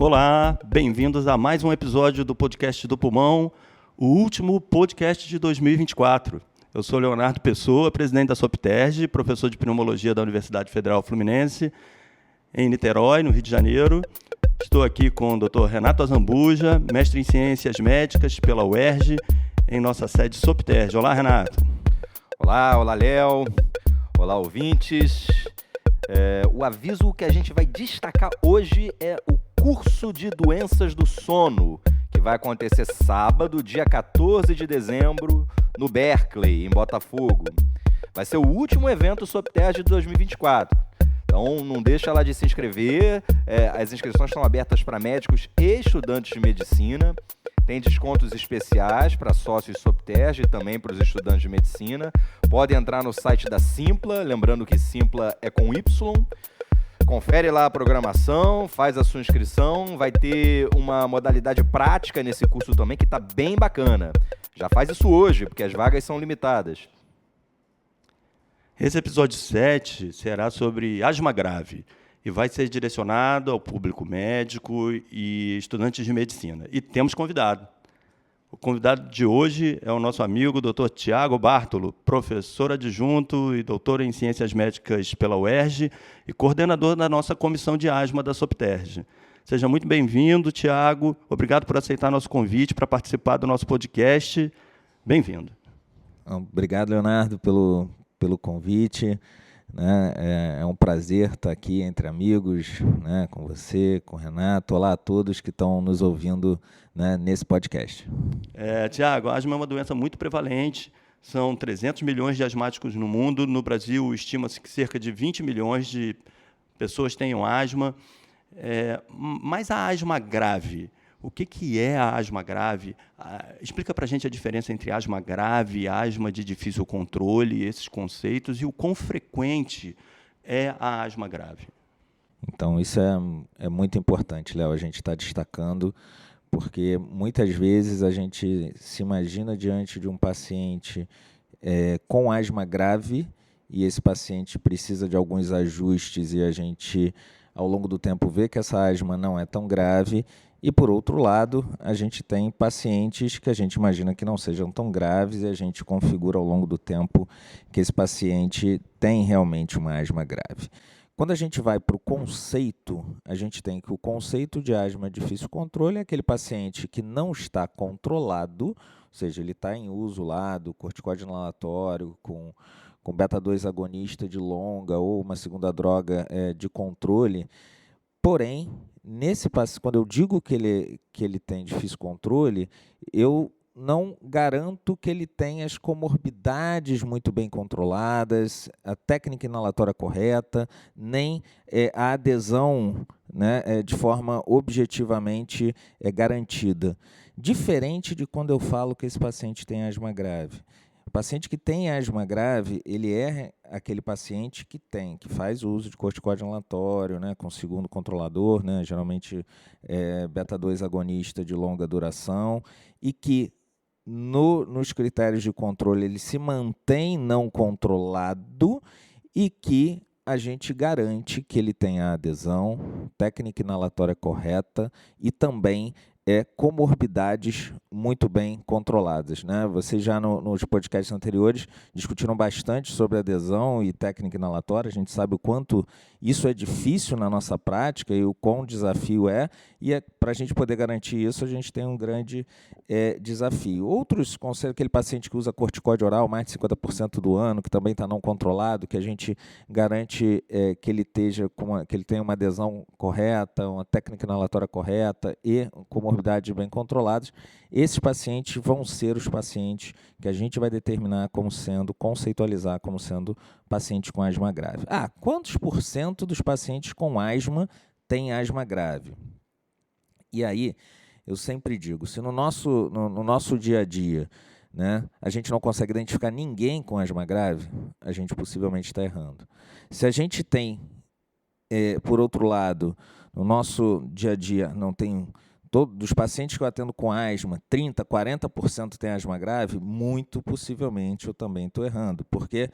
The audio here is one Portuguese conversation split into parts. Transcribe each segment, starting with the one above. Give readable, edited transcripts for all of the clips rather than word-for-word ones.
Olá, bem-vindos a mais um episódio do Podcast do Pulmão, o último podcast de 2024. Eu sou Leonardo Pessoa, presidente da Sopterge, professor de pneumologia da Universidade Federal Fluminense, em Niterói, no Rio de Janeiro. Estou aqui com o Dr. Renato Azambuja, mestre em Ciências Médicas pela UERJ, em nossa sede Sopterge. Olá, Renato. Olá, Léo. Olá, ouvintes. O aviso que a gente vai destacar hoje é o curso de doenças do sono, que vai acontecer sábado, dia 14 de dezembro, no Berkeley, em Botafogo. Vai ser o último evento Sopterge de 2024. Então, não deixa lá de se inscrever. As inscrições estão abertas para médicos e estudantes de medicina. Tem descontos especiais para sócios Sopterge e também para os estudantes de medicina. Pode entrar no site da Simpla, lembrando que Simpla é com Y. Confere lá a programação, faz a sua inscrição. Vai ter uma modalidade prática nesse curso também que está bem bacana. Já faz isso hoje, porque as vagas são limitadas. Esse episódio 7 será sobre asma grave e vai ser direcionado ao público médico e estudantes de medicina. E temos convidado. O convidado de hoje é o nosso amigo Dr. Tiago Bartolo, professor adjunto e doutor em Ciências Médicas pela UERJ e coordenador da nossa comissão de asma da Sopterge. Seja muito bem-vindo, Tiago. Obrigado por aceitar nosso convite para participar do nosso podcast. Bem-vindo. Obrigado, Leonardo, pelo convite. É um prazer estar aqui entre amigos, com você, com o Renato. Olá a todos que estão nos ouvindo, nesse podcast. Tiago, a asma é uma doença muito prevalente. São 300 milhões de asmáticos no mundo. No Brasil, estima-se que cerca de 20 milhões de pessoas tenham asma. Mas a asma grave, o que é a asma grave? Explica para a gente a diferença entre asma grave e asma de difícil controle, esses conceitos, e o quão frequente é a asma grave. Então, isso é muito importante, Léo, a gente está destacando, porque muitas vezes a gente se imagina diante de um paciente com asma grave e esse paciente precisa de alguns ajustes e a gente, ao longo do tempo, vê que essa asma não é tão grave. E, por outro lado, a gente tem pacientes que a gente imagina que não sejam tão graves e a gente configura ao longo do tempo que esse paciente tem realmente uma asma grave. Quando a gente vai para o conceito, a gente tem que o conceito de asma de difícil controle é aquele paciente que não está controlado, ou seja, ele está em uso lá do corticoide inalatório com beta-2 agonista de longa ou uma segunda droga de controle, porém, quando eu digo que ele tem difícil controle, eu não garanto que ele tenha as comorbidades muito bem controladas, a técnica inalatória correta, nem a adesão de forma objetivamente garantida. Diferente de quando eu falo que esse paciente tem asma grave. O paciente que tem asma grave, ele é aquele paciente que faz o uso de corticoide inalatório, com segundo controlador, geralmente beta-2 agonista de longa duração, e que nos critérios de controle ele se mantém não controlado e que a gente garante que ele tenha adesão, técnica inalatória correta e também comorbidades muito bem controladas. Vocês já nos podcasts anteriores discutiram bastante sobre adesão e técnica inalatória. A gente sabe o quanto isso é difícil na nossa prática e o quão desafio e para a gente poder garantir isso, a gente tem um grande desafio. Outros conselhos, aquele paciente que usa corticoide oral mais de 50% do ano, que também está não controlado, que a gente garante que ele tenha uma adesão correta, uma técnica inalatória correta e comorbidades bem controladas, esses pacientes vão ser os pacientes que a gente vai determinar conceitualizar como sendo pacientes com asma grave. Quantos por cento dos pacientes com asma têm asma grave? E aí, eu sempre digo, se no nosso dia a dia, a gente não consegue identificar ninguém com asma grave, a gente possivelmente está errando. Se a gente tem, por outro lado, no nosso dia a dia, não tem dos pacientes que eu atendo com asma, 30%, 40% têm asma grave, muito possivelmente eu também estou errando, porque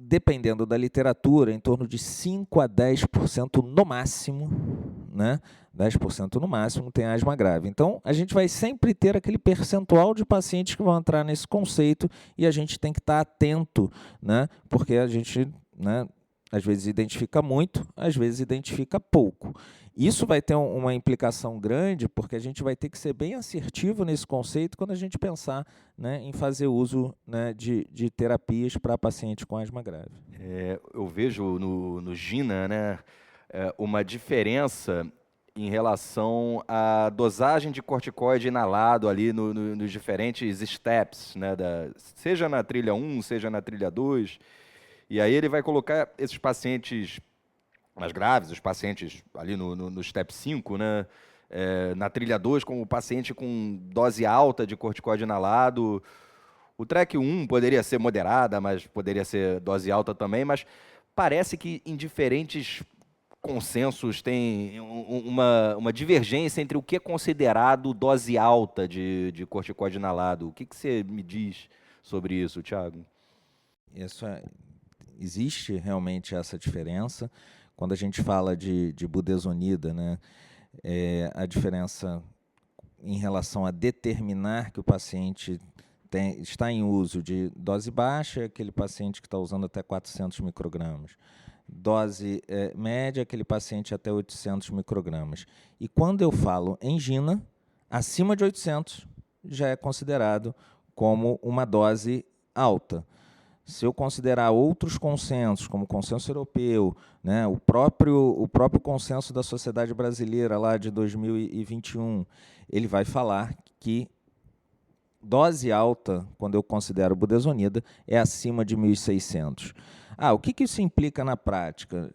dependendo da literatura, em torno de 5 a 10% no máximo, né, 10% no máximo tem asma grave. Então, a gente vai sempre ter aquele percentual de pacientes que vão entrar nesse conceito e a gente tem que estar atento, né, porque a gente, né, às vezes identifica muito, às vezes identifica pouco. Isso vai ter uma implicação grande, porque a gente vai ter que ser bem assertivo nesse conceito quando a gente pensar, né, em fazer uso, né, de terapias para paciente com asma grave. Eu vejo no GINA, né, uma diferença em relação à dosagem de corticoide inalado ali nos diferentes steps, né, seja na trilha 1, seja na trilha 2. E aí ele vai colocar esses pacientes mais graves, os pacientes ali no step 5, né, na trilha 2, como paciente com dose alta de corticoide inalado. O track 1 poderia ser moderada, mas poderia ser dose alta também, mas parece que em diferentes consensos tem uma divergência entre o que é considerado dose alta de corticoide inalado. O que você me diz sobre isso, Thiago? Existe realmente essa diferença. Quando a gente fala de budesonida, né, a diferença em relação a determinar que o paciente está em uso de dose baixa, aquele paciente que está usando até 400 microgramas. Dose média, aquele paciente até 800 microgramas. E quando eu falo em GINA, acima de 800 já é considerado como uma dose alta. Se eu considerar outros consensos, como o consenso europeu, né, o próprio consenso da Sociedade Brasileira lá de 2021, ele vai falar que dose alta, quando eu considero budesonida, é acima de 1.600. O que isso implica na prática?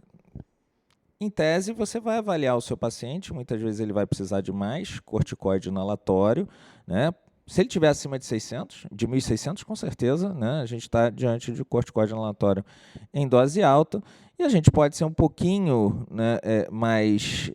Em tese, você vai avaliar o seu paciente, muitas vezes ele vai precisar de mais corticoide inalatório, né? Se ele estiver acima de 600, de 1.600, com certeza, né, a gente está diante de corticoide inalatório em dose alta, e a gente pode ser um pouquinho, né, mais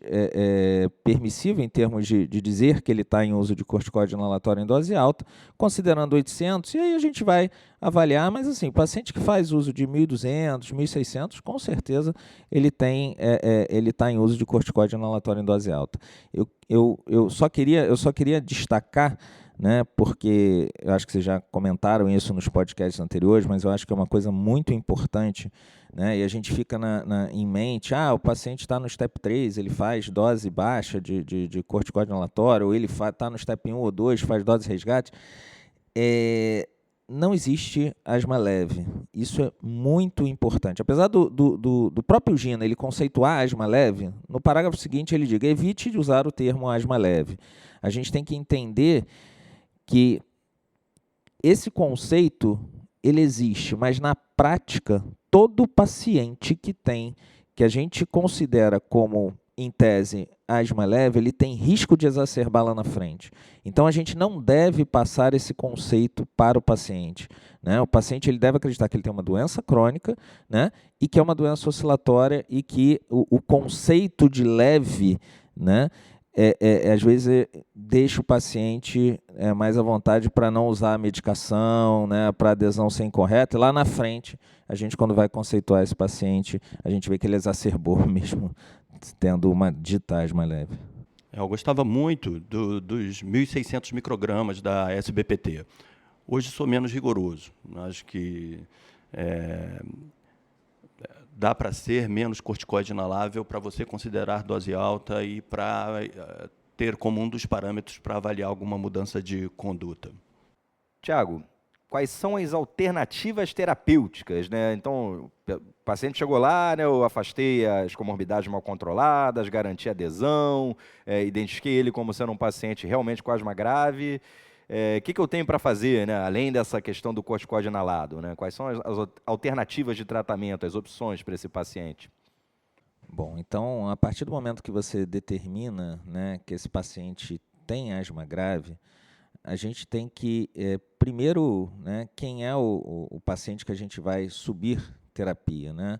permissivo em termos de dizer que ele está em uso de corticoide inalatório em dose alta, considerando 800, e aí a gente vai avaliar, mas assim, o paciente que faz uso de 1.200, 1.600, com certeza ele está em uso de corticoide inalatório em dose alta. Eu só queria destacar, né, porque eu acho que vocês já comentaram isso nos podcasts anteriores, mas eu acho que é uma coisa muito importante, né, e a gente fica em mente, o paciente está no step 3, ele faz dose baixa de corticoide inalatório, ou ele está no step 1 ou 2, faz dose resgate. Não existe asma leve. Isso é muito importante. Apesar do próprio GINA ele conceituar asma leve, no parágrafo seguinte ele diz: evite de usar o termo asma leve. A gente tem que entender que esse conceito ele existe, mas na prática todo paciente que a gente considera como, em tese, asma leve, ele tem risco de exacerbar lá na frente. Então a gente não deve passar esse conceito para o paciente, né? O paciente ele deve acreditar que ele tem uma doença crônica, né, e que é uma doença oscilatória e que o conceito de leve, né, às vezes deixa o paciente mais à vontade para não usar a medicação, né, para a adesão ser incorreta, e lá na frente, a gente quando vai conceituar esse paciente, a gente vê que ele exacerbou mesmo, tendo uma dita asma leve. Eu gostava muito dos 1.600 microgramas da SBPT. Hoje sou menos rigoroso. Acho que dá para ser menos corticoide inalável para você considerar dose alta e para ter como um dos parâmetros para avaliar alguma mudança de conduta. Tiago, quais são as alternativas terapêuticas, né? Então, o paciente chegou lá, né, eu afastei as comorbidades mal controladas, garanti adesão, identifiquei ele como sendo um paciente realmente com asma grave. O que eu tenho para fazer, né, além dessa questão do corticoide inalado, né? Quais são as alternativas de tratamento, as opções para esse paciente? Bom, então, a partir do momento que você determina, né, que esse paciente tem asma grave, a gente tem que, primeiro, né, quem é o paciente que a gente vai subir terapia, né?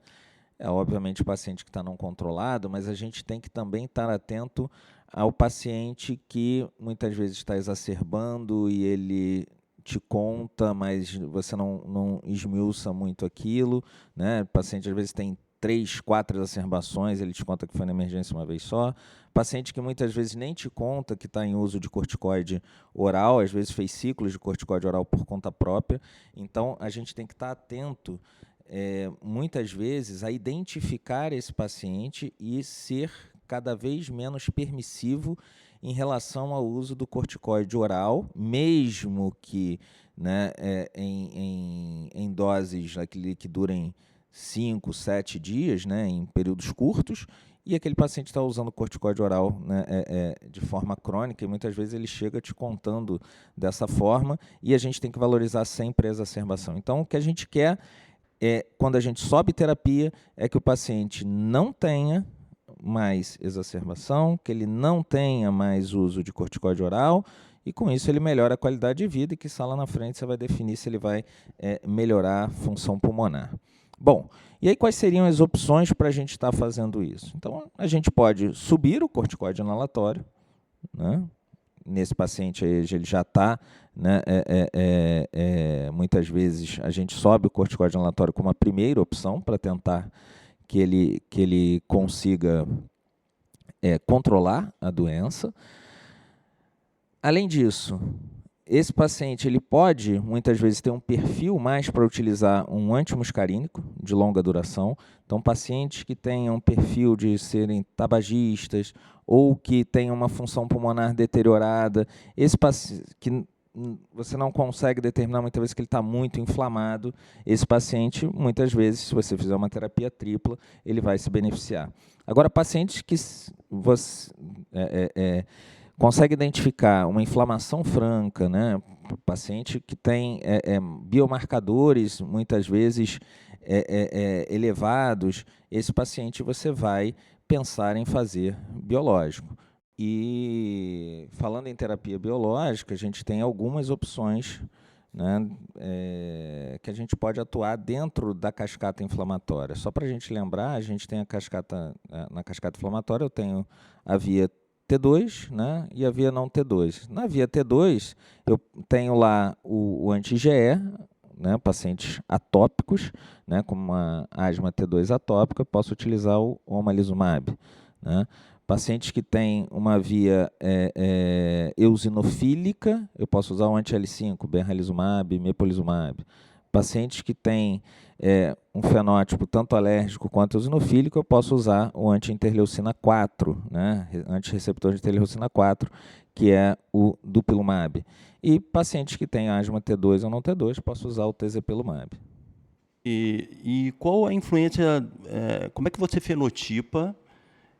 Obviamente o paciente que está não controlado, mas a gente tem que também estar atento ao paciente que muitas vezes está exacerbando e ele te conta, mas você não esmiuça muito aquilo, né? O paciente às vezes tem 3, 4 exacerbações, ele te conta que foi na emergência uma vez só. Paciente que muitas vezes nem te conta que está em uso de corticoide oral, às vezes fez ciclos de corticoide oral por conta própria. Então, a gente tem que estar atento, muitas vezes, a identificar esse paciente e ser cada vez menos permissivo em relação ao uso do corticoide oral, mesmo que, né, em doses que durem 5, 7 dias, né, em períodos curtos, e aquele paciente está usando corticoide oral, né, de forma crônica, e muitas vezes ele chega te contando dessa forma, e a gente tem que valorizar sempre a exacerbação. Então, o que a gente quer, quando a gente sobe terapia, é que o paciente não tenha mais exacerbação, que ele não tenha mais uso de corticoide oral, e com isso ele melhora a qualidade de vida, e que lá na frente você vai definir se ele vai melhorar a função pulmonar. Bom, e aí quais seriam as opções para a gente estar fazendo isso? Então, a gente pode subir o corticoide inalatório, né? Nesse paciente aí, ele já está, né, muitas vezes a gente sobe o corticoide inalatório como a primeira opção para tentar que ele consiga controlar a doença. Além disso, esse paciente ele pode, muitas vezes, ter um perfil mais para utilizar um antimuscarínico de longa duração. Então, pacientes que tenham um perfil de serem tabagistas ou que tenham uma função pulmonar deteriorada, esse paciente que você não consegue determinar muitas vezes que ele está muito inflamado, esse paciente, muitas vezes, se você fizer uma terapia tripla, ele vai se beneficiar. Agora, pacientes que você consegue identificar uma inflamação franca, né? Paciente que tem biomarcadores, muitas vezes, elevados, esse paciente você vai pensar em fazer biológico. E falando em terapia biológica, a gente tem algumas opções, né, que a gente pode atuar dentro da cascata inflamatória. Só para a gente lembrar, a gente tem a cascata, na cascata inflamatória eu tenho a via T2, né, e a via não T2. Na via T2, eu tenho lá o anti-IgE, né, pacientes atópicos, né, como uma asma T2 atópica, posso utilizar o omalizumab, né. Pacientes que têm uma via eosinofílica, eu posso usar o anti-L5, benralizumab, mepolizumab. Pacientes que têm um fenótipo tanto alérgico quanto eosinofílico, eu posso usar o anti-interleucina 4, né, antirreceptor de interleucina 4, que é o dupilumab. E pacientes que têm asma T2 ou não T2, posso usar o tezepelumab. E qual a influência, como é que você fenotipa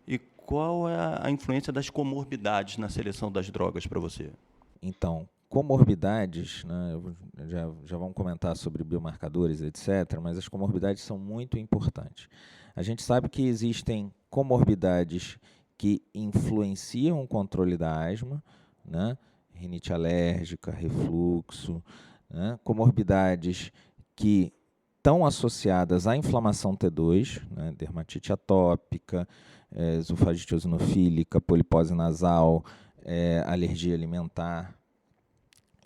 e qual é a influência das comorbidades na seleção das drogas para você? Então, comorbidades, né, já vamos comentar sobre biomarcadores, etc., mas as comorbidades são muito importantes. A gente sabe que existem comorbidades que influenciam o controle da asma, né, rinite alérgica, refluxo, né, comorbidades que estão associadas à inflamação T2, né, dermatite atópica, esofagite eosinofílica, polipose nasal, alergia alimentar.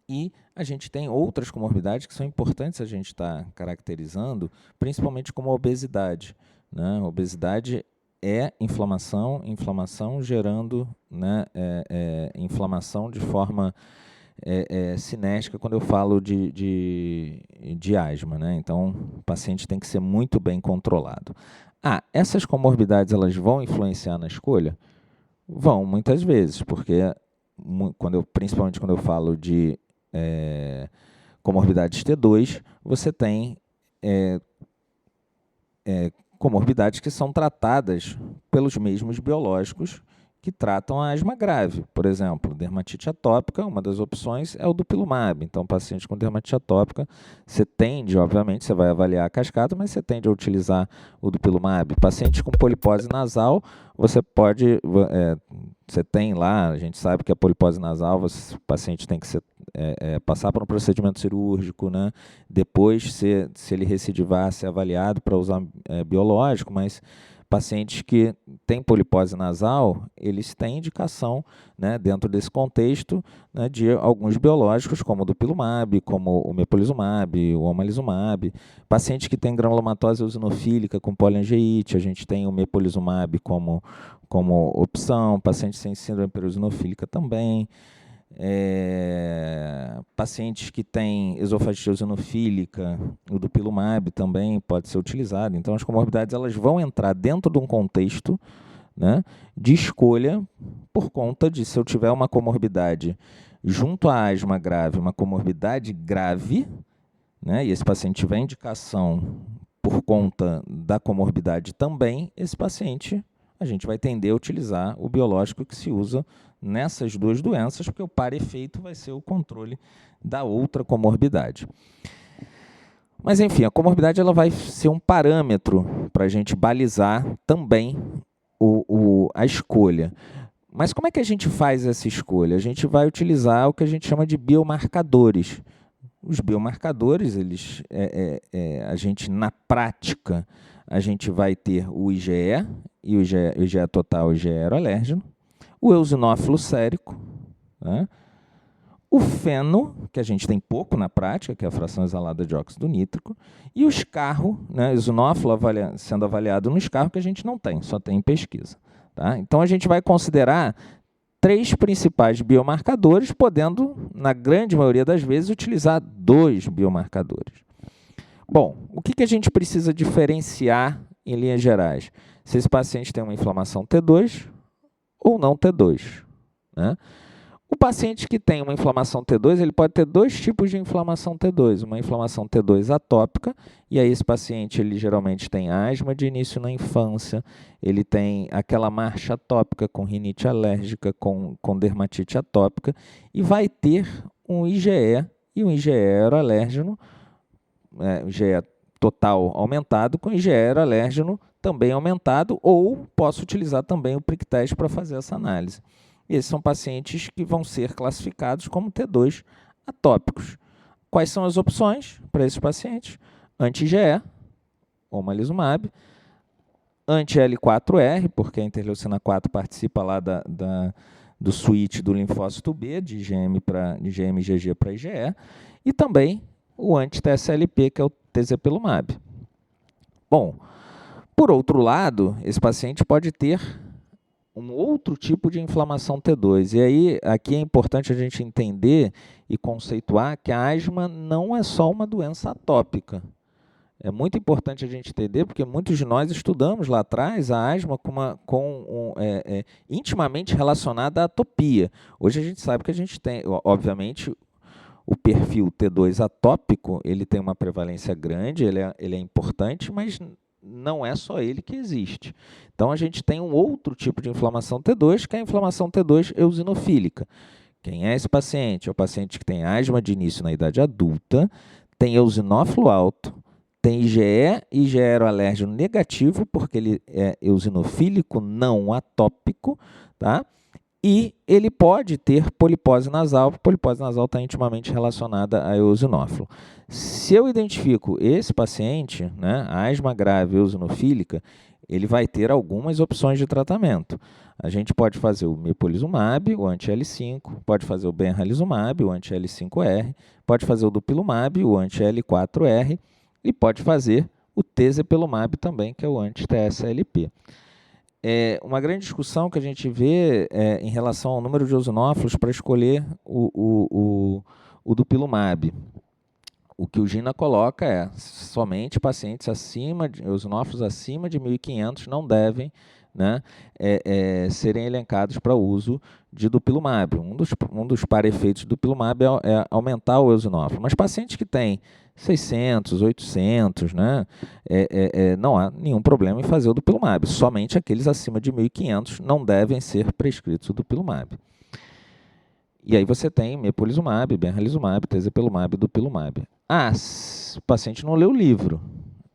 E a gente tem outras comorbidades que são importantes a gente estar caracterizando, principalmente como a obesidade, né? A obesidade é inflamação, inflamação gerando, né, inflamação de forma cinética quando eu falo de asma, né? Então, o paciente tem que ser muito bem controlado. Essas comorbidades elas vão influenciar na escolha? Vão, muitas vezes, porque principalmente quando eu falo de comorbidades T2, você tem comorbidades que são tratadas pelos mesmos biológicos que tratam a asma grave. Por exemplo, dermatite atópica, uma das opções é o dupilumab. Então, paciente com dermatite atópica, você tende, obviamente, você vai avaliar a cascata, mas você tende a utilizar o dupilumab. Paciente com polipose nasal, você tem lá, a gente sabe que a polipose nasal, o paciente tem que passar por um procedimento cirúrgico, né? Depois, se ele recidivar, ser avaliado para usar biológico, mas Pacientes que têm polipose nasal, eles têm indicação, né, dentro desse contexto, né, de alguns biológicos, como o dupilumab, como o mepolizumab, o omalizumab. Pacientes que têm granulomatose eosinofílica com poliangeite, a gente tem o mepolizumab como opção. Pacientes sem síndrome peroeosinofílica também. Pacientes que têm esofagite eosinofílica, o dupilumab também pode ser utilizado. Então, as comorbidades elas vão entrar dentro de um contexto, né, de escolha por conta de, se eu tiver uma comorbidade junto à asma grave, uma comorbidade grave, né, e esse paciente tiver indicação por conta da comorbidade também, esse paciente a gente vai tender a utilizar o biológico que se usa nessas duas doenças, porque o par-efeito vai ser o controle da outra comorbidade. Mas, enfim, a comorbidade ela vai ser um parâmetro para a gente balizar também a escolha. Mas como é que a gente faz essa escolha? A gente vai utilizar o que a gente chama de biomarcadores. Os biomarcadores, eles, a gente, na prática, a gente vai ter o IgE, e o IgE total e o IgE aeroalérgeno, o eosinófilo sérico, né? O feno, que a gente tem pouco na prática, que é a fração exalada de óxido nítrico, e o escarro, né, eosinófilo sendo avaliado no escarro, que a gente não tem, só tem em pesquisa. Tá? Então, a gente vai considerar 3 principais biomarcadores, podendo, na grande maioria das vezes, utilizar 2 biomarcadores. Bom, o que a gente precisa diferenciar em linhas gerais? Se esse paciente tem uma inflamação T2 ou não T2. Né? O paciente que tem uma inflamação T2, ele pode ter 2 tipos de inflamação T2. Uma inflamação T2 atópica, e aí esse paciente ele geralmente tem asma de início na infância, ele tem aquela marcha atópica com rinite alérgica, com dermatite atópica, e vai ter um IgE e um IgE aeroalérgeno, IgE total aumentado, com IgE aeroalérgeno também aumentado, ou posso utilizar também o prick test para fazer essa análise. E esses são pacientes que vão ser classificados como T2 atópicos. Quais são as opções para esses pacientes? Anti-IgE, omalizumab, anti-L4R, porque a interleucina 4 participa lá do switch do linfócito B, de IgM e IgG para IgE, e também o anti-TSLP, que é o tezepelumab. Bom, por outro lado, esse paciente pode ter um outro tipo de inflamação T2. E aí, aqui é importante a gente entender e conceituar que a asma não é só uma doença atópica. É muito importante a gente entender, porque muitos de nós estudamos lá atrás a asma intimamente relacionada à atopia. Hoje a gente sabe que a gente tem, obviamente, o perfil T2 atópico, ele tem uma prevalência grande, ele é importante, mas não é só ele que existe. Então, a gente tem um outro tipo de inflamação T2, que é a inflamação T2 eosinofílica. Quem é esse paciente? É o paciente que tem asma de início na idade adulta, tem eosinófilo alto, tem IgE e IgE aeroalérgeno negativo, porque ele é eosinofílico não atópico, tá? E ele pode ter polipose nasal, porque polipose nasal está intimamente relacionada a eosinófilo. Se eu identifico esse paciente, né, asma grave eosinofílica, ele vai ter algumas opções de tratamento. A gente pode fazer o mepolizumab, o anti-L5, pode fazer o benralizumab, o anti-L5R, pode fazer o dupilumab, o anti-L4R, e pode fazer o tezepelumab também, que é o anti-TSLP. Uma grande discussão que a gente vê em relação ao número de eosinófilos para escolher o dupilumab. O que o GINA coloca é somente pacientes eosinófilos acima de 1.500 não devem, né, serem elencados para o uso de dupilumab. Um dos para-efeitos do dupilumab é aumentar o eosinófilo. Mas pacientes que têm 600, 800, né, não há nenhum problema em fazer o dupilumab. Somente aqueles acima de 1.500 não devem ser prescritos o dupilumab. E aí você tem mepolizumab, benralizumab, tezepelumab, dupilumab. O paciente não leu o livro.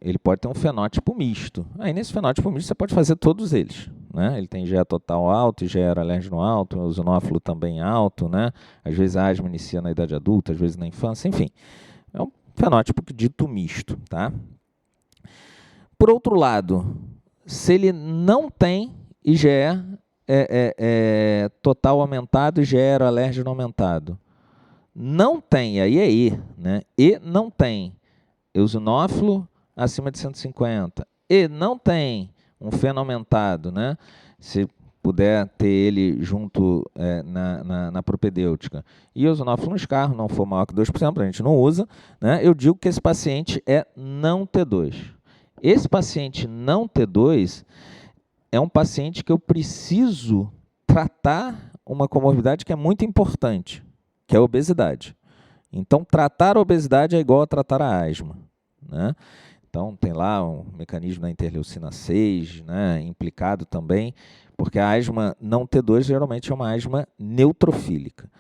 Ele pode ter um fenótipo misto. Aí, nesse fenótipo misto, você pode fazer todos eles. Né? Ele tem IgE total alto, IgE aeroalérgeno alto, eosinófilo também alto. Né? Às vezes a asma inicia na idade adulta, às vezes na infância, enfim. É um fenótipo dito misto. Tá? Por outro lado, se ele não tem IgE total aumentado, IgE aeroalérgeno aumentado. Não tem, aí é E, né? E não tem eosinófilo acima de 150. E não tem um feno aumentado, né? Se puder ter ele junto na propedêutica. E eosinófilo no escarro, não for maior que 2%, a gente não usa, né? Eu digo que esse paciente é não T2. Esse paciente não T2 é um paciente que eu preciso tratar uma comorbidade que é muito importante, que é a obesidade. Então, tratar a obesidade é igual a tratar a asma, né? Então, tem lá um mecanismo da interleucina 6, né, implicado também, porque a asma não T2 geralmente é uma asma neutrofílica.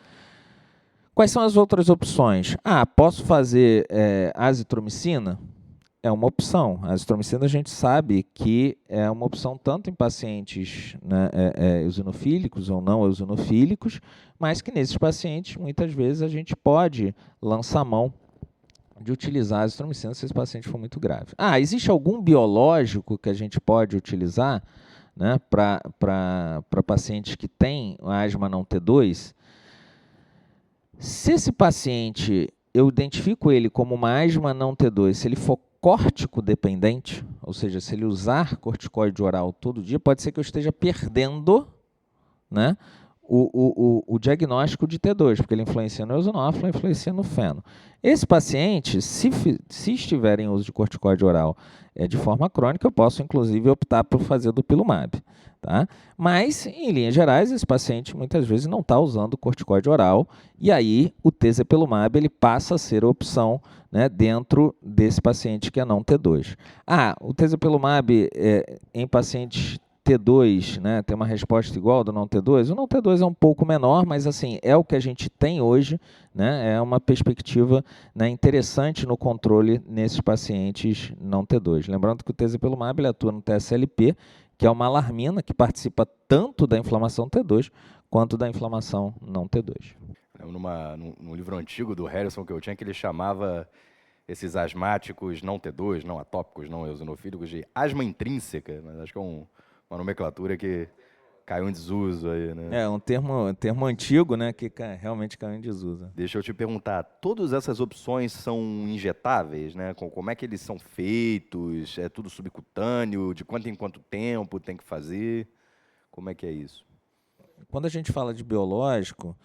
Quais são as outras opções? Posso fazer azitromicina? É uma opção. A azitromicina a gente sabe que é uma opção tanto em pacientes, né, eosinofílicos ou não eosinofílicos, mas que nesses pacientes, muitas vezes, a gente pode lançar mão de utilizar a azitromicina se esse paciente for muito grave. Existe algum biológico que a gente pode utilizar, né, para pacientes que têm asma não T2? Se esse paciente, eu identifico ele como uma asma não T2, se ele for córtico dependente, ou seja, se ele usar corticoide oral todo dia, pode ser que eu esteja perdendo, né, o diagnóstico de T2, porque ele influencia no eosinófilo, influencia no feno. Esse paciente, se estiver em uso de corticoide oral de forma crônica, eu posso, inclusive, optar por fazer dupilumab. Tá? Mas, em linhas gerais, esse paciente muitas vezes não está usando corticoide oral, e aí o tezepelumab ele passa a ser a opção, né, dentro desse paciente que é não T2. O tezepelumab em pacientes T2, né, tem uma resposta igual ao do não T2. O não T2 é um pouco menor, mas assim, é o que a gente tem hoje, né, é uma perspectiva, né, interessante no controle nesses pacientes não T2. Lembrando que o tezepelumab ele atua no TSLP, que é uma alarmina que participa tanto da inflamação T2 quanto da inflamação não T2. Num livro antigo do Harrison que eu tinha, que ele chamava esses asmáticos não T2, não atópicos, não eosinofílicos, de asma intrínseca, mas acho que é uma nomenclatura que caiu em desuso aí, né? É um termo antigo, né, que realmente caiu em desuso. Deixa eu te perguntar, todas essas opções são injetáveis, né? Como é que eles são feitos? É tudo subcutâneo? De quanto em quanto tempo tem que fazer? Como é que é isso? Quando a gente fala de biológico,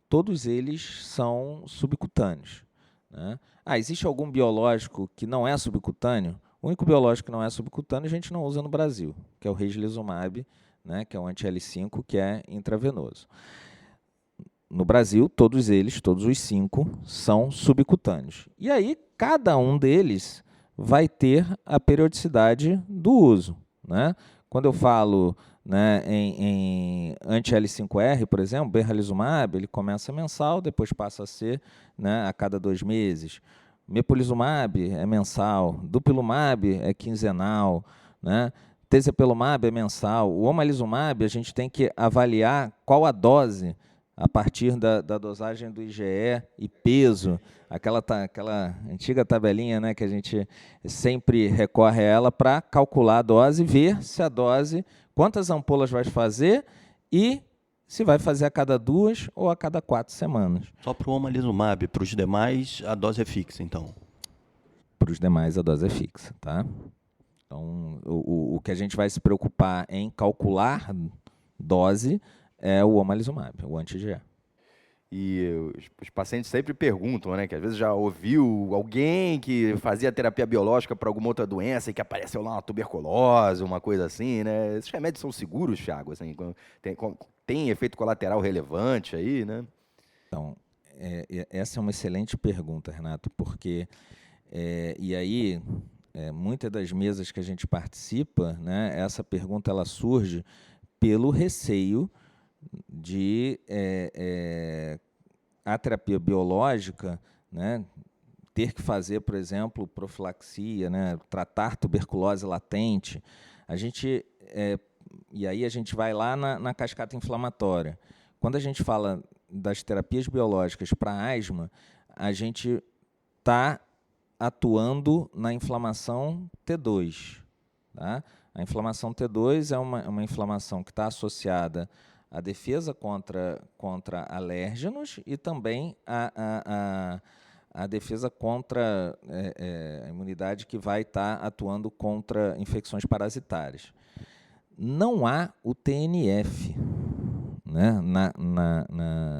todos eles são subcutâneos, né? Existe algum biológico que não é subcutâneo? O único biológico que não é subcutâneo a gente não usa no Brasil, que é o reslizumab, né, que é um anti-L5, que é intravenoso. No Brasil, todos os 5, são subcutâneos. E aí, cada um deles vai ter a periodicidade do uso, né? Quando eu falo, né, em anti-L5R, por exemplo, benralizumab, ele começa mensal, depois passa a ser, né, a cada 2 meses. Mepolizumab é mensal, dupilumab é quinzenal, né? Tezepelumab é mensal. O omalizumab, a gente tem que avaliar qual a dose a partir da dosagem do IgE e peso, aquela antiga tabelinha, né, que a gente sempre recorre a ela para calcular a dose, ver se a dose, quantas ampolas vai fazer e se vai fazer a cada 2 ou a cada 4 semanas. Só para o omalizumab, para os demais a dose é fixa, então? Para os demais a dose é fixa, tá? Então, o que a gente vai se preocupar em calcular dose é o omalizumab, o anti-IgE. E os pacientes sempre perguntam, né, que às vezes já ouviu alguém que fazia terapia biológica para alguma outra doença e que apareceu lá uma tuberculose, uma coisa assim, né? Esses remédios são seguros, Thiago? Assim, tem efeito colateral relevante aí, né? Então, essa é uma excelente pergunta, Renato, porque, e aí, muitas das mesas que a gente participa, né, essa pergunta ela surge pelo receio de a terapia biológica, né, ter que fazer, por exemplo, profilaxia, né, tratar tuberculose latente. E aí a gente vai lá na cascata inflamatória. Quando a gente fala das terapias biológicas para asma, a gente está atuando na inflamação T2. Tá? A inflamação T2 é uma inflamação que está associada à defesa contra alérgenos e também a defesa contra a imunidade que vai estar atuando contra infecções parasitárias. Não há o TNF, né,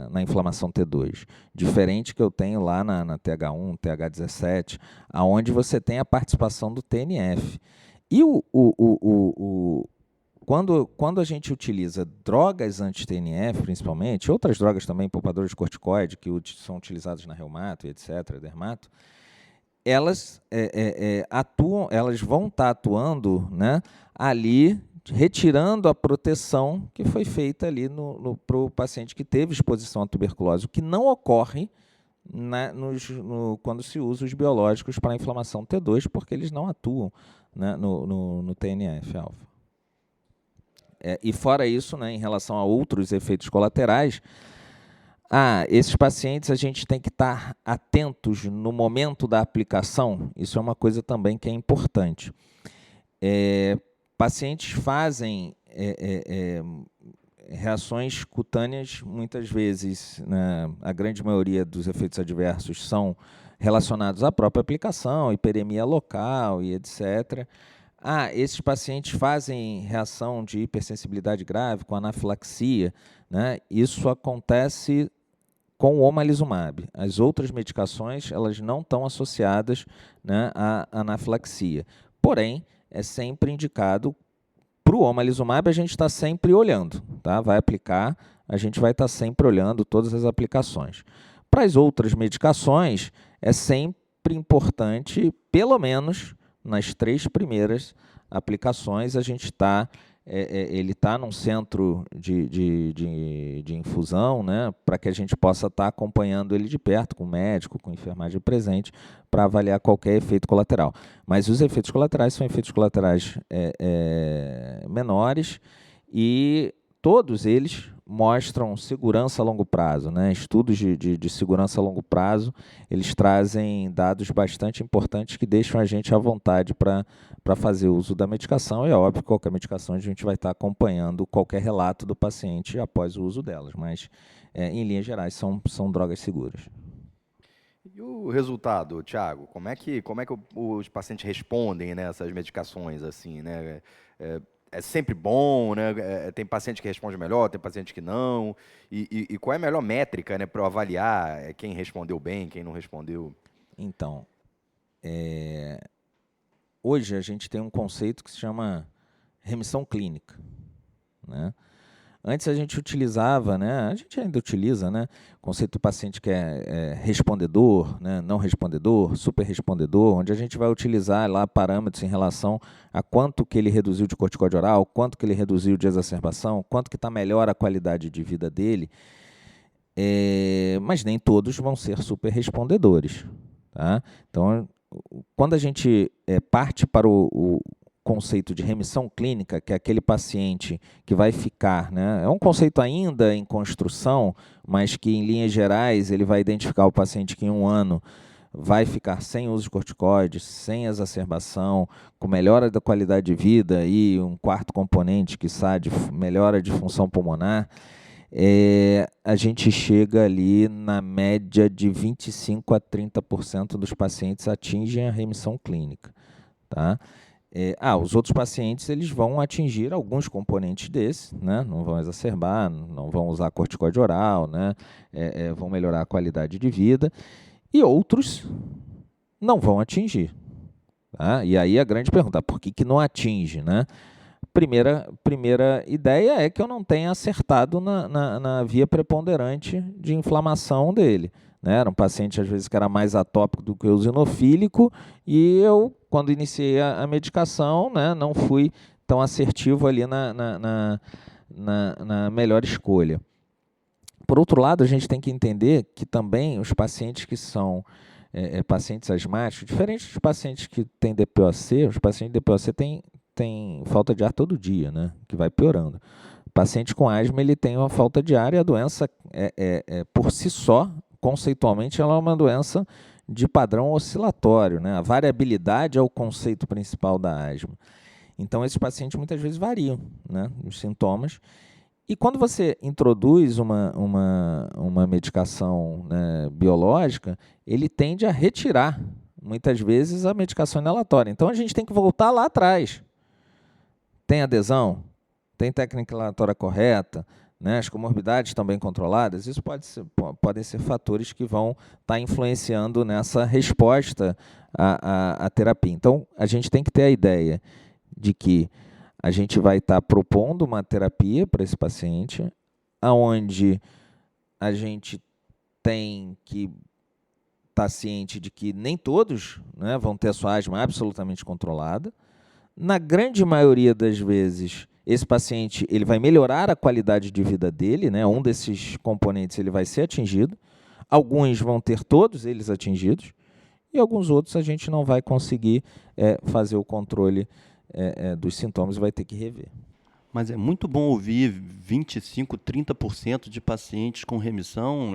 na inflamação T2, diferente que eu tenho lá na TH1, TH17, aonde você tem a participação do TNF. E quando a gente utiliza drogas anti-TNF, principalmente, outras drogas também, poupadores de corticoide, que são utilizadas na reumato e etc., dermato, elas elas vão estar atuando, né, ali, retirando a proteção que foi feita ali para o paciente que teve exposição à tuberculose, o que não ocorre quando se usa os biológicos para a inflamação T2, porque eles não atuam, né, no TNF-alfa. E fora isso, né, em relação a outros efeitos colaterais, esses pacientes a gente tem que estar atentos no momento da aplicação, isso é uma coisa também que é importante. Pacientes fazem reações cutâneas, muitas vezes, né, a grande maioria dos efeitos adversos são relacionados à própria aplicação, hiperemia local e etc. Esses pacientes fazem reação de hipersensibilidade grave com anafilaxia, né? Isso acontece com o omalizumab. As outras medicações elas não estão associadas, né, à anafilaxia. Porém, é sempre indicado para o omalizumab, a gente está sempre olhando, tá? Vai aplicar, a gente vai estar sempre olhando todas as aplicações. Para as outras medicações, é sempre importante, pelo menos nas 3 primeiras aplicações, a gente está ele está num centro de infusão, né, para que a gente possa estar acompanhando ele de perto, com o médico, com a enfermagem presente, para avaliar qualquer efeito colateral. Mas os efeitos colaterais são efeitos colaterais menores e todos eles mostram segurança a longo prazo, né? Estudos de segurança a longo prazo, eles trazem dados bastante importantes que deixam a gente à vontade para fazer uso da medicação. E é óbvio que qualquer medicação a gente vai estar acompanhando qualquer relato do paciente após o uso delas, mas em linhas gerais são drogas seguras. E o resultado, Thiago? Como é que os pacientes respondem, né, essas medicações assim, né? É sempre bom, né? Tem paciente que responde melhor, tem paciente que não. E qual é a melhor métrica, né, para eu avaliar quem respondeu bem, quem não respondeu? Então, hoje a gente tem um conceito que se chama remissão clínica, né? Antes a gente utilizava, né, a gente ainda utiliza, né, o conceito do paciente que é respondedor, né, não respondedor, super respondedor, onde a gente vai utilizar lá parâmetros em relação a quanto que ele reduziu de corticóide oral, quanto que ele reduziu de exacerbação, quanto que está melhor a qualidade de vida dele, mas nem todos vão ser super respondedores, tá? Então, quando a gente parte para o conceito de remissão clínica, que é aquele paciente que vai ficar, né? É um conceito ainda em construção, mas que em linhas gerais ele vai identificar o paciente que em 1 ano vai ficar sem uso de corticoides, sem exacerbação, com melhora da qualidade de vida e um quarto componente, quiçá, de melhora de função pulmonar. A gente chega ali na média de 25% a 30% dos pacientes atingem a remissão clínica, tá? Os outros pacientes eles vão atingir alguns componentes desses, né? Não vão exacerbar, não vão usar corticoide oral, né? Vão melhorar a qualidade de vida, e outros não vão atingir. Tá? E aí a grande pergunta, por que não atinge, né? Primeira ideia é que eu não tenha acertado na via preponderante de inflamação dele. Né? Era um paciente, às vezes, que era mais atópico do que eosinofílico, e eu, quando iniciei a medicação, né, não fui tão assertivo ali na melhor escolha. Por outro lado, a gente tem que entender que também os pacientes que são pacientes asmáticos, diferente dos pacientes que têm DPOC, os pacientes de DPOC têm falta de ar todo dia, né, que vai piorando. O paciente com asma ele tem uma falta de ar e a doença, por si só, conceitualmente, ela é uma doença de padrão oscilatório, né? A variabilidade é o conceito principal da asma. Então, esses pacientes muitas vezes variam, né, os sintomas. E quando você introduz uma medicação, né, biológica, ele tende a retirar, muitas vezes, a medicação inalatória. Então, a gente tem que voltar lá atrás. Tem adesão? Tem técnica inalatória correta? Né, as comorbidades estão bem controladas? Isso podem ser fatores que vão estar influenciando nessa resposta à terapia. Então, a gente tem que ter a ideia de que a gente vai estar propondo uma terapia para esse paciente, onde a gente tem que estar ciente de que nem todos, né, vão ter a sua asma absolutamente controlada. Na grande maioria das vezes, esse paciente ele vai melhorar a qualidade de vida dele, né? Um desses componentes ele vai ser atingido. Alguns vão ter todos eles atingidos e alguns outros a gente não vai conseguir fazer o controle dos sintomas e vai ter que rever. Mas é muito bom ouvir 25%, 30% de pacientes com remissão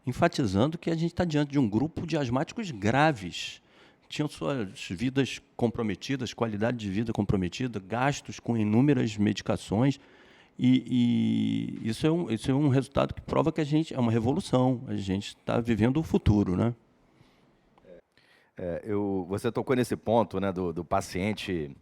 enfatizando que a gente está diante de um grupo de asmáticos graves. Tinham suas vidas comprometidas, qualidade de vida comprometida, gastos com inúmeras medicações, e isso é um resultado que prova que é uma revolução, a gente está vivendo o futuro, né? Você tocou nesse ponto, né, do paciente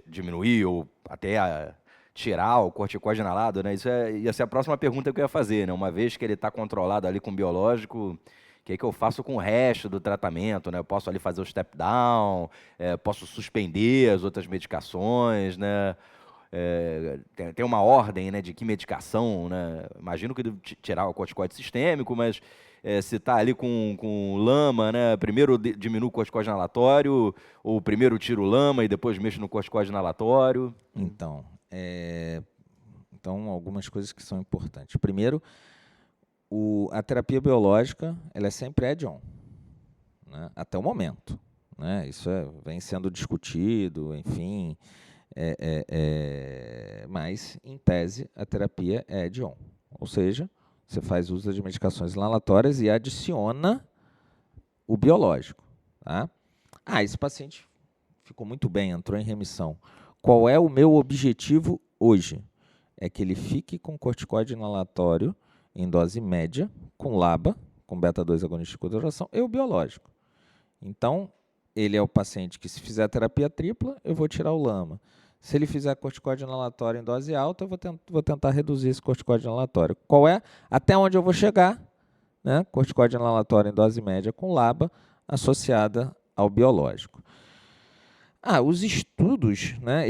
diminuir ou até tirar o corticóide inalado, né? Isso ia ser a próxima pergunta que eu ia fazer, né? Uma vez que ele está controlado ali com biológico, o que eu faço com o resto do tratamento, né? Eu posso ali fazer o step down, posso suspender as outras medicações, né? Tem uma ordem, né, de que medicação, né? Imagino que tirar o corticoide sistêmico, mas se está ali com lama, né? Primeiro diminuo o corticoide inalatório, ou primeiro tiro lama e depois mexo no corticoide inalatório? Então, algumas coisas que são importantes. Primeiro, a terapia biológica ela é sempre add-on, né? Até o momento, né? Isso vem sendo discutido, enfim, mas, em tese, a terapia é add-on. Ou seja, você faz uso de medicações inalatórias e adiciona o biológico. Tá? Esse paciente ficou muito bem, entrou em remissão. Qual é o meu objetivo hoje? É que ele fique com corticoide inalatório em dose média, com LABA, com beta-2 agonista de curta duração, e o biológico. Então, ele é o paciente que, se fizer a terapia tripla, eu vou tirar o LAMA. Se ele fizer corticoide inalatório em dose alta, eu vou tentar reduzir esse corticoide inalatório. Qual é? Até onde eu vou chegar? Né? Corticoide inalatório em dose média com LABA, associada ao biológico. Os estudos, né,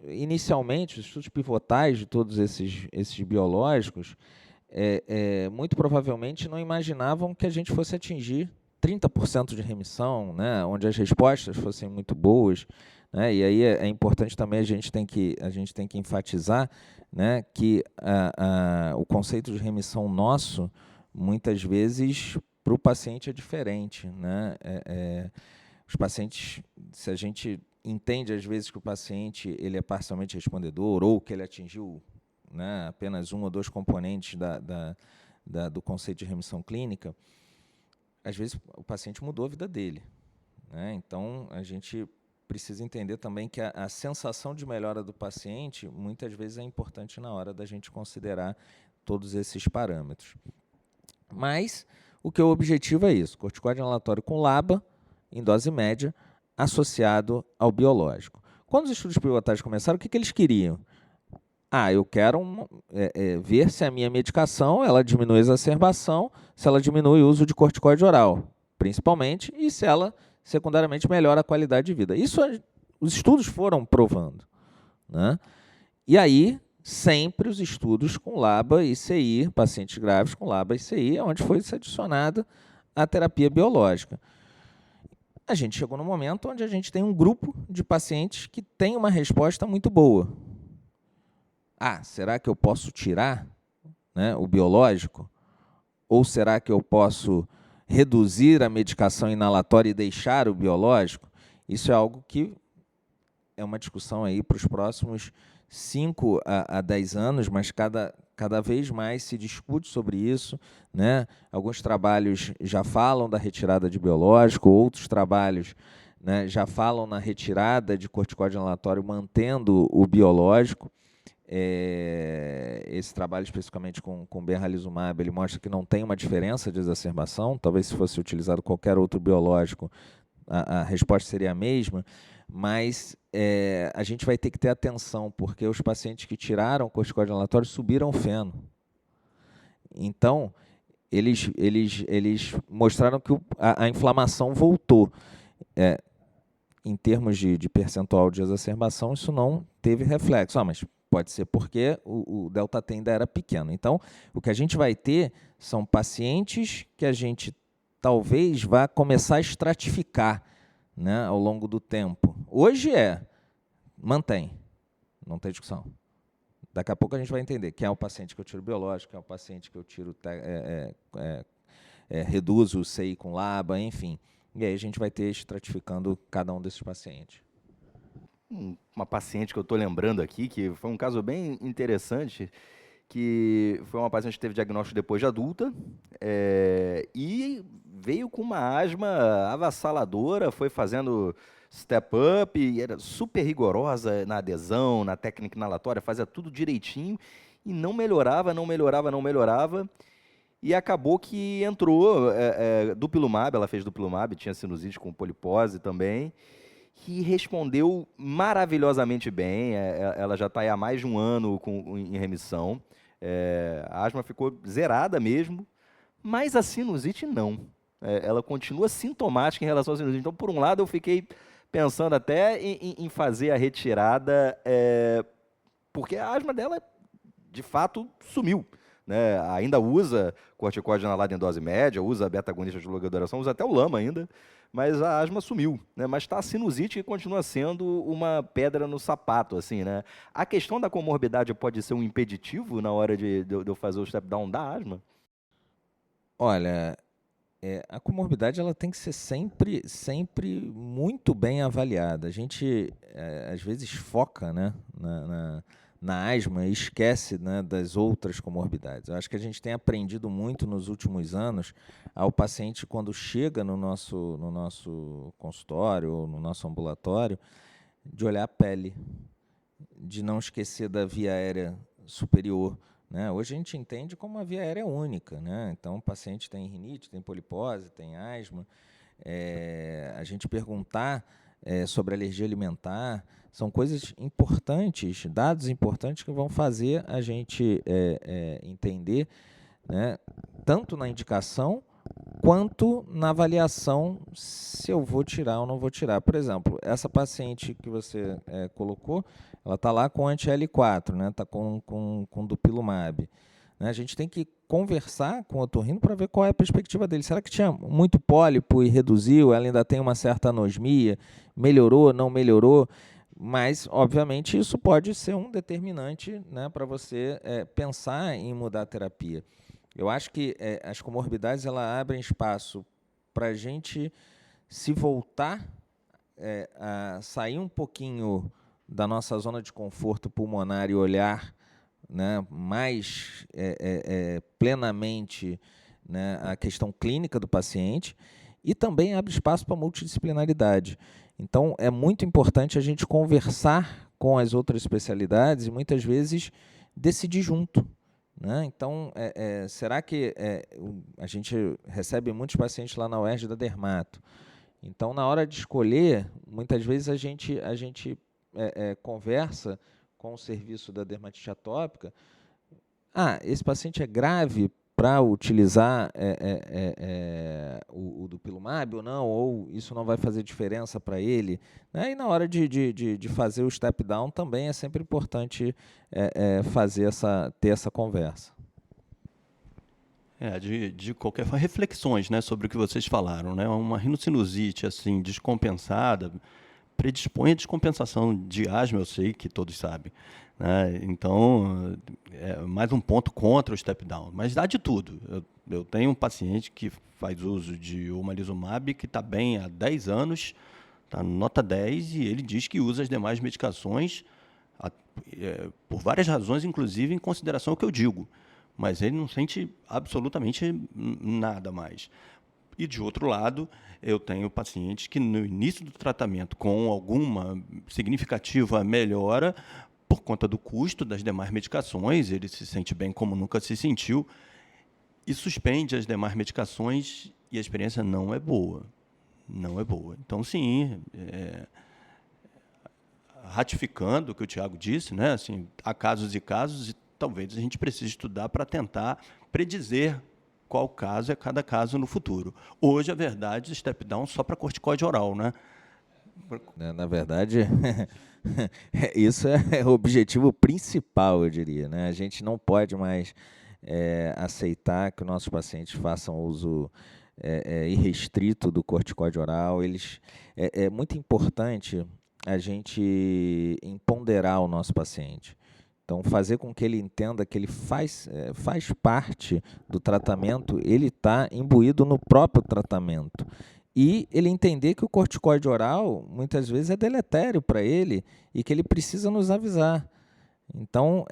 inicialmente, os estudos pivotais de todos esses biológicos, muito provavelmente não imaginavam que a gente fosse atingir 30% de remissão, né, onde as respostas fossem muito boas, né, e aí é importante também a gente tem que enfatizar, né, que o conceito de remissão nosso, muitas vezes, para o paciente é diferente, né? Os pacientes, se a gente entende às vezes que o paciente ele é parcialmente respondedor ou que ele atingiu, né, apenas um ou dois componentes do conceito de remissão clínica, às vezes o paciente mudou a vida dele, né? Então, a gente precisa entender também que a sensação de melhora do paciente, muitas vezes, é importante na hora da gente considerar todos esses parâmetros. Mas o objetivo é isso, corticoide inalatório com LABA, em dose média, associado ao biológico. Quando os estudos pivotais começaram, o que eles queriam? Eu quero ver se a minha medicação ela diminui a exacerbação, se ela diminui o uso de corticoide oral, principalmente, e se ela, secundariamente, melhora a qualidade de vida. Isso os estudos foram provando, né? E aí, sempre os estudos com LABA e ICI, pacientes graves com LABA e ICI, onde foi adicionada a terapia biológica. A gente chegou no momento onde a gente tem um grupo de pacientes que tem uma resposta muito boa. Será que eu posso tirar, né, o biológico? Ou será que eu posso reduzir a medicação inalatória e deixar o biológico? Isso é algo que é uma discussão aí para os próximos 5 a 10 anos, mas cada vez mais se discute sobre isso, né? Alguns trabalhos já falam da retirada de biológico, outros trabalhos, né, já falam na retirada de corticóide inalatório mantendo o biológico. Esse trabalho especificamente com benralizumab, ele mostra que não tem uma diferença de exacerbação. Talvez se fosse utilizado qualquer outro biológico, a resposta seria a mesma, mas a gente vai ter que ter atenção, porque os pacientes que tiraram corticóide inalatório subiram o feno. Então, eles mostraram que a inflamação voltou. Em termos de percentual de exacerbação, isso não teve reflexo. Mas pode ser porque o delta-T ainda era pequeno. Então, o que a gente vai ter são pacientes que a gente talvez vá começar a estratificar, né, ao longo do tempo. Hoje mantém, não tem discussão. Daqui a pouco a gente vai entender quem é o paciente que eu tiro biológico, quem é o paciente que eu tiro reduzo o CI com LABA, enfim. E aí a gente vai ter estratificando cada um desses pacientes. Uma paciente que eu estou lembrando aqui, que foi um caso bem interessante, que foi uma paciente que teve diagnóstico depois de adulta e veio com uma asma avassaladora, foi fazendo step-up, e era super rigorosa na adesão, na técnica inalatória, fazia tudo direitinho e não melhorava. E acabou que entrou dupilumab, ela fez dupilumab, tinha sinusite com polipose também, e respondeu maravilhosamente bem. Ela já está há mais de um ano em remissão. A asma ficou zerada mesmo, mas a sinusite não. Ela continua sintomática em relação à sinusite. Então, por um lado, eu fiquei pensando até em fazer a retirada, porque a asma dela, de fato, sumiu. Né? Ainda usa corticóide inalado em dose média, usa beta-agonista de longa duração, usa até o LAMA ainda, mas a asma sumiu, né? Mas está a sinusite que continua sendo uma pedra no sapato, assim, né? A questão da comorbidade pode ser um impeditivo na hora de eu fazer o step-down da asma? Olha, a comorbidade ela tem que ser sempre muito bem avaliada. A gente, às vezes, foca, né, na asma e esquece, né, das outras comorbidades. Eu acho que a gente tem aprendido muito nos últimos anos ao paciente, quando chega no nosso consultório ou no nosso ambulatório, de olhar a pele, de não esquecer da via aérea superior. Né? Hoje a gente entende como uma via aérea única. Né? Então, o paciente tem rinite, tem polipose, tem asma. A gente perguntar sobre alergia alimentar, são coisas importantes, dados importantes que vão fazer a gente entender, né, tanto na indicação quanto na avaliação se eu vou tirar ou não vou tirar. Por exemplo, essa paciente que você colocou, ela está lá com anti-L4, né, está com dupilumab. Né, a gente tem que conversar com o otorrino para ver qual é a perspectiva dele. Será que tinha muito pólipo e reduziu? Ela ainda tem uma certa anosmia? Melhorou, não melhorou? Mas, obviamente, isso pode ser um determinante, né, para você pensar em mudar a terapia. Eu acho que as comorbidades ela abrem espaço para a gente se voltar a sair um pouquinho da nossa zona de conforto pulmonar e olhar, né, mais plenamente, né, a questão clínica do paciente, e também abre espaço para multidisciplinaridade. Então, é muito importante a gente conversar com as outras especialidades e, muitas vezes, decidir junto. Né? Então, será que a gente recebe muitos pacientes lá na UERJ da dermato? Então, na hora de escolher, muitas vezes a gente conversa com o serviço da dermatite atópica. Esse paciente é grave para utilizar o dupilumab ou não, ou isso não vai fazer diferença para ele. Né? E na hora de fazer o step down também é sempre importante ter essa conversa. De qualquer forma, reflexões, né, sobre o que vocês falaram. Né? Uma rinocinusite assim, descompensada predispõe a descompensação de asma, eu sei que todos sabem. Né? Então, mais um ponto contra o step-down. Mas dá de tudo. Eu tenho um paciente que faz uso de omalizumab, que está bem há 10 anos, está nota 10, e ele diz que usa as demais medicações por várias razões, inclusive em consideração ao que eu digo. Mas ele não sente absolutamente nada mais. E, de outro lado, eu tenho pacientes que, no início do tratamento, com alguma significativa melhora, por conta do custo das demais medicações, ele se sente bem como nunca se sentiu, e suspende as demais medicações, e a experiência não é boa. Não é boa. Então, sim, ratificando o que o Tiago disse, né? Assim, há casos e casos, e talvez a gente precise estudar para tentar predizer qual caso é cada caso no futuro. Hoje, a verdade, step down só para corticoide oral, né? Na verdade, isso é o objetivo principal, eu diria, né? A gente não pode mais aceitar que os nossos pacientes façam uso irrestrito do corticoide oral. É muito importante a gente empoderar o nosso paciente. Então, fazer com que ele entenda que ele faz parte do tratamento, ele está imbuído no próprio tratamento. E ele entender que o corticoide oral, muitas vezes, é deletério para ele e que ele precisa nos avisar. Então,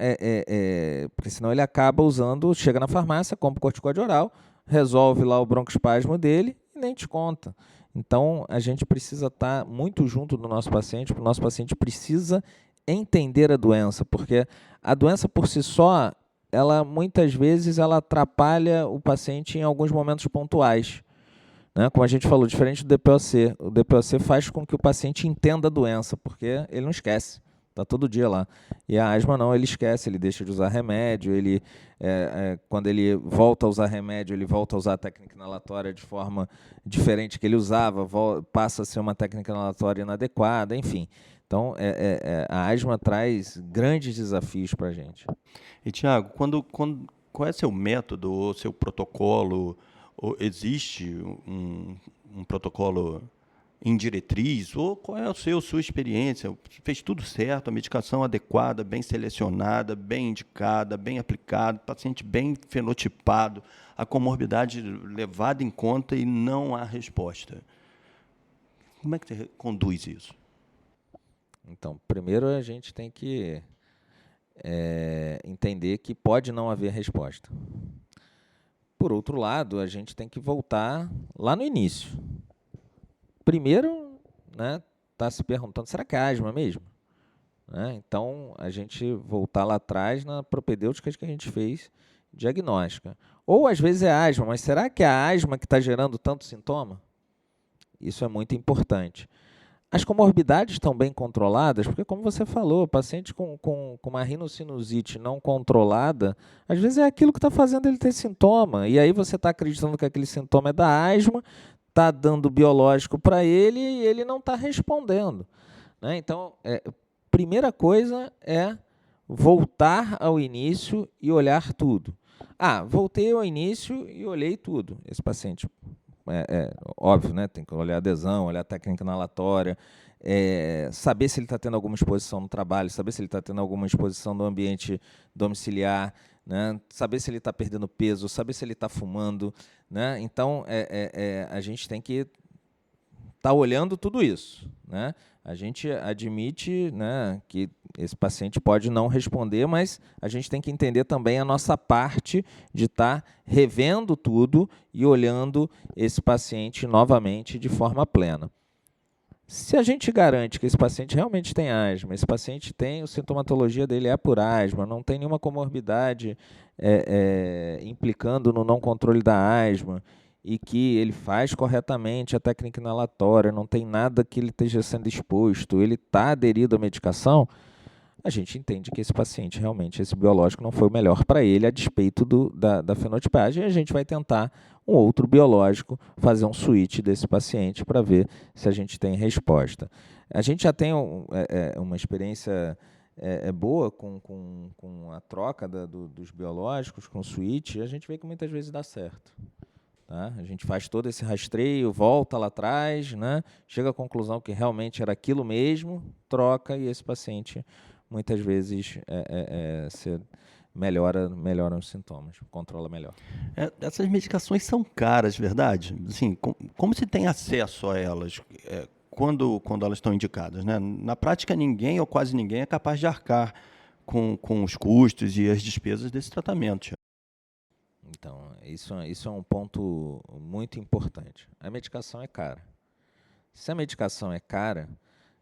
porque senão ele acaba usando, chega na farmácia, compra o corticoide oral, resolve lá o broncoespasmo dele e nem te conta. Então, a gente precisa estar muito junto do nosso paciente, porque o nosso paciente precisa entender a doença, porque a doença por si só, ela muitas vezes ela atrapalha o paciente em alguns momentos pontuais. Né? Como a gente falou, diferente do DPOC, o DPOC faz com que o paciente entenda a doença, porque ele não esquece, está todo dia lá. E a asma não, ele esquece, ele deixa de usar remédio, quando ele volta a usar remédio, ele volta a usar a técnica inalatória de forma diferente que ele usava, passa a ser uma técnica inalatória inadequada, enfim. Então, a asma traz grandes desafios para a gente. E, Tiago, qual é o seu método, ou seu protocolo? Ou existe um protocolo em diretriz? Ou qual é a sua experiência? Fez tudo certo, a medicação adequada, bem selecionada, bem indicada, bem aplicada, paciente bem fenotipado, a comorbidade levada em conta e não há resposta. Como é que você conduz isso? Então, primeiro a gente tem que entender que pode não haver resposta. Por outro lado, a gente tem que voltar lá no início. Primeiro, né, tá se perguntando, será que é asma mesmo? Né? Então, a gente voltar lá atrás na propedêutica que a gente fez diagnóstica. Ou, às vezes, é asma, mas será que é a asma que está gerando tanto sintoma? Isso é muito importante. As comorbidades estão bem controladas, porque, como você falou, paciente com uma rinocinusite não controlada, às vezes é aquilo que está fazendo ele ter sintoma. E aí você está acreditando que aquele sintoma é da asma, está dando biológico para ele e ele não está respondendo. Né? Então, primeira coisa é voltar ao início e olhar tudo. Voltei ao início e olhei tudo. Esse paciente... óbvio, né? Tem que olhar a adesão, olhar a técnica inalatória, saber se ele está tendo alguma exposição no trabalho, saber se ele está tendo alguma exposição no ambiente domiciliar, né? Saber se ele está perdendo peso, saber se ele está fumando. Né? Então, a gente tem que estar olhando tudo isso. Né? A gente admite, né, que esse paciente pode não responder, mas a gente tem que entender também a nossa parte de estar revendo tudo e olhando esse paciente novamente de forma plena. Se a gente garante que esse paciente realmente tem asma, esse paciente tem, a sintomatologia dele é por asma, não tem nenhuma comorbidade implicando no não controle da asma, e que ele faz corretamente a técnica inalatória, não tem nada que ele esteja sendo exposto, ele está aderido à medicação, a gente entende que esse paciente realmente, esse biológico não foi o melhor para ele, a despeito da fenotipagem, e a gente vai tentar um outro biológico, fazer um switch desse paciente para ver se a gente tem resposta. A gente já tem uma experiência boa com a troca dos biológicos, com o switch, e a gente vê que muitas vezes dá certo. Tá? A gente faz todo esse rastreio, volta lá atrás, né? Chega à conclusão que realmente era aquilo mesmo, troca, e esse paciente muitas vezes melhora os sintomas, controla melhor. Essas medicações são caras, verdade? Assim, como se tem acesso a elas quando elas estão indicadas? Né? Na prática, ninguém ou quase ninguém é capaz de arcar com os custos e as despesas desse tratamento. Então, isso é um ponto muito importante. A medicação é cara. Se a medicação é cara,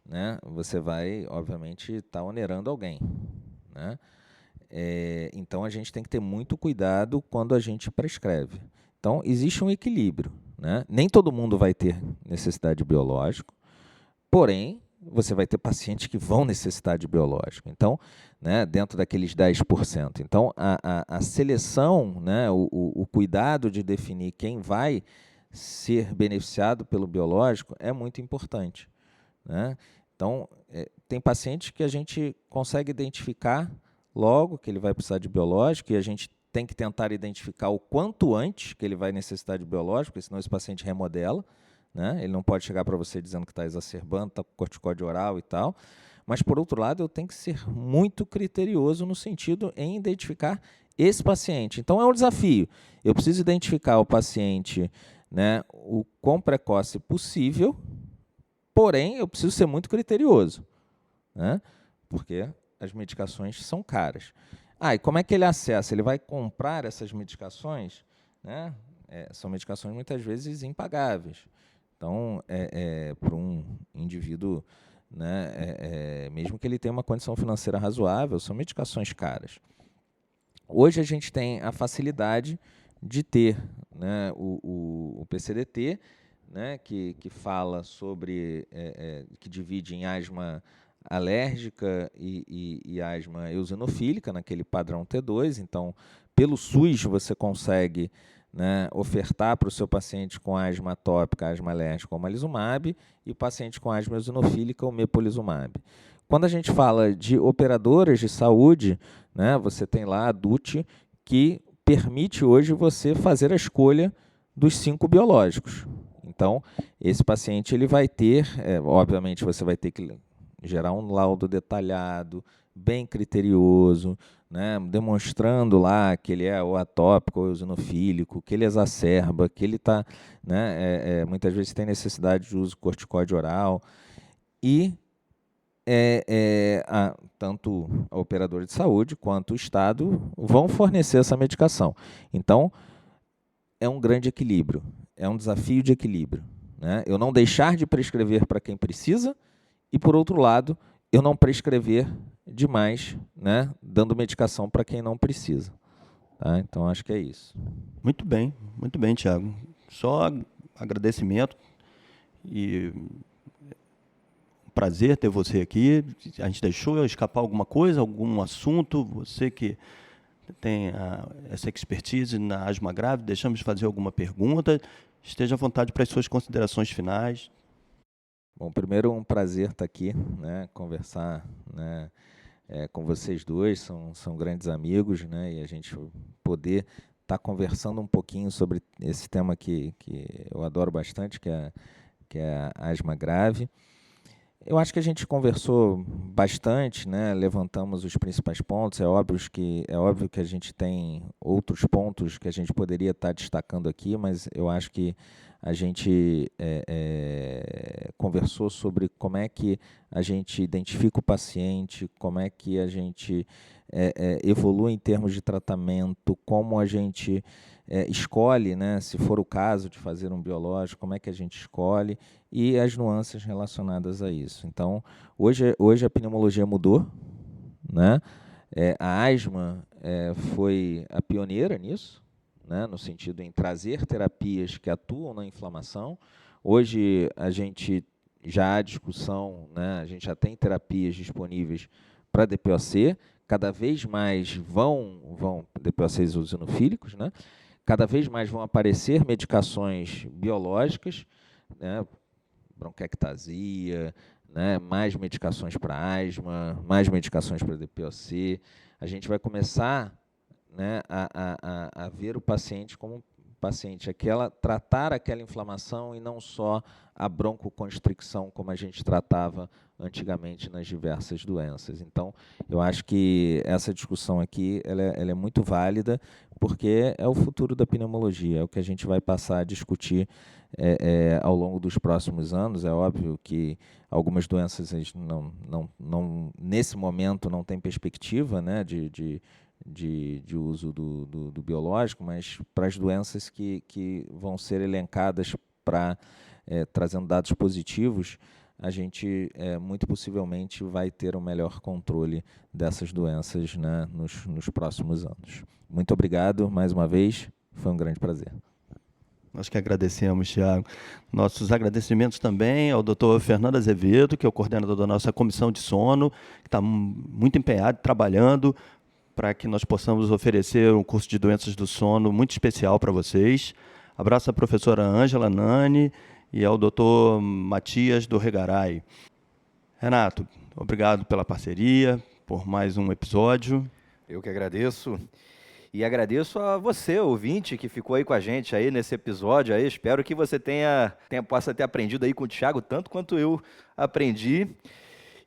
né, você vai, obviamente, estar onerando alguém, né? Então, a gente tem que ter muito cuidado quando a gente prescreve. Então, existe um equilíbrio, né? Nem todo mundo vai ter necessidade de biológico, porém, você vai ter pacientes que vão necessitar de biológico. Então, né, dentro daqueles 10%. Então, a seleção, né, o cuidado de definir quem vai ser beneficiado pelo biológico é muito importante, né? Então, tem pacientes que a gente consegue identificar logo que ele vai precisar de biológico, e a gente tem que tentar identificar o quanto antes que ele vai necessitar de biológico, porque senão esse paciente remodela, né? Ele não pode chegar para você dizendo que está exacerbando, está com corticóide oral e tal. Mas, por outro lado, eu tenho que ser muito criterioso no sentido em identificar esse paciente. Então, é um desafio. Eu preciso identificar o paciente, né, o quão precoce possível, porém, eu preciso ser muito criterioso, né? Porque as medicações são caras. E como é que ele acessa? Ele vai comprar essas medicações, né? São medicações muitas vezes impagáveis. Então, para um indivíduo, né, mesmo que ele tenha uma condição financeira razoável, são medicações caras. Hoje a gente tem a facilidade de ter, né, o PCDT, né, que fala sobre, que divide em asma alérgica e asma eosinofílica, naquele padrão T2. Então, pelo SUS você consegue, né, ofertar para o seu paciente com asma atópica, asma alérgica, o omalizumab, e o paciente com asma eosinofílica, o mepolizumab. Quando a gente fala de operadoras de saúde, né, você tem lá a DUT, que permite hoje você fazer a escolha dos 5 biológicos. Então, esse paciente ele vai ter, obviamente você vai ter que gerar um laudo detalhado, bem criterioso, né, demonstrando lá que ele é o atópico ou eosinofílico, que ele exacerba, que ele está, né, muitas vezes tem necessidade de uso de corticóide oral, e tanto a operadora de saúde quanto o Estado vão fornecer essa medicação. Então, é um grande equilíbrio, é um desafio de equilíbrio, né? Eu não deixar de prescrever para quem precisa e, por outro lado, eu não prescrever demais, né, dando medicação para quem não precisa. Tá? Então, acho que é isso. Muito bem, Thiago. Só agradecimento e prazer ter você aqui. A gente deixou escapar alguma coisa, algum assunto? Você que tem essa expertise na asma grave, deixamos de fazer alguma pergunta? Esteja à vontade para as suas considerações finais. Bom, primeiro um prazer estar aqui, né, conversar, né, com vocês dois, são grandes amigos, né, e a gente poder estar conversando um pouquinho sobre esse tema que eu adoro bastante, que é a asma grave. Eu acho que a gente conversou bastante, né, levantamos os principais pontos. É óbvio que a gente tem outros pontos que a gente poderia estar destacando aqui, mas eu acho que a gente conversou sobre como é que a gente identifica o paciente, como é que a gente evolui em termos de tratamento, como a gente escolhe, né, se for o caso de fazer um biológico, como é que a gente escolhe, e as nuances relacionadas a isso. Então, hoje a pneumologia mudou, né? A asma foi a pioneira nisso, né, no sentido em trazer terapias que atuam na inflamação. Hoje a gente já há discussão, né, a gente já tem terapias disponíveis para DPOC, cada vez mais vão DPOCs eosinofílicos, né? Cada vez mais vão aparecer medicações biológicas, né, bronquiectasia, né, mais medicações para asma, mais medicações para DPOC. A gente vai começar, né, a ver o paciente como paciente, tratar aquela inflamação e não só a broncoconstricção, como a gente tratava antigamente nas diversas doenças. Então, eu acho que essa discussão aqui ela é muito válida, porque é o futuro da pneumologia, é o que a gente vai passar a discutir ao longo dos próximos anos. É óbvio que algumas doenças nesse momento não têm perspectiva, né, de de uso do biológico, mas para as doenças que vão ser elencadas trazendo dados positivos, a gente muito possivelmente vai ter um melhor controle dessas doenças, né, nos próximos anos. Muito obrigado mais uma vez, foi um grande prazer. Nós que agradecemos, Thiago. Nossos agradecimentos também ao Dr. Fernando Azevedo, que é o coordenador da nossa comissão de sono, que está muito empenhado, trabalhando para que nós possamos oferecer um curso de doenças do sono muito especial para vocês. Abraço à professora Ângela Nani e ao Dr. Matias do Regaray. Renato, obrigado pela parceria, por mais um episódio. Eu que agradeço. E agradeço a você, ouvinte, que ficou aí com a gente aí nesse episódio. Aí. Espero que você possa ter aprendido aí com o Thiago, tanto quanto eu aprendi.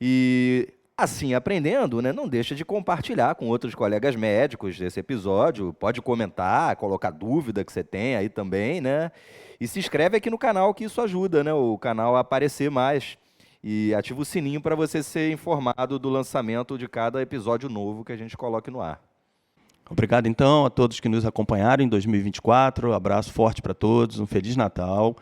E assim, aprendendo, né, não deixa de compartilhar com outros colegas médicos esse episódio. Pode comentar, colocar dúvida que você tem aí também, né? E se inscreve aqui no canal, que isso ajuda, né, o canal a aparecer mais. E ativa o sininho para você ser informado do lançamento de cada episódio novo que a gente coloque no ar. Obrigado, então, a todos que nos acompanharam em 2024. Abraço forte para todos, um Feliz Natal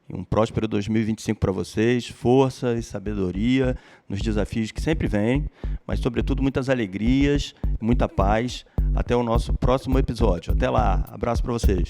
e um próspero 2025 para vocês. Força e sabedoria nos desafios que sempre vêm, mas, sobretudo, muitas alegrias e muita paz. Até o nosso próximo episódio. Até lá. Abraço para vocês.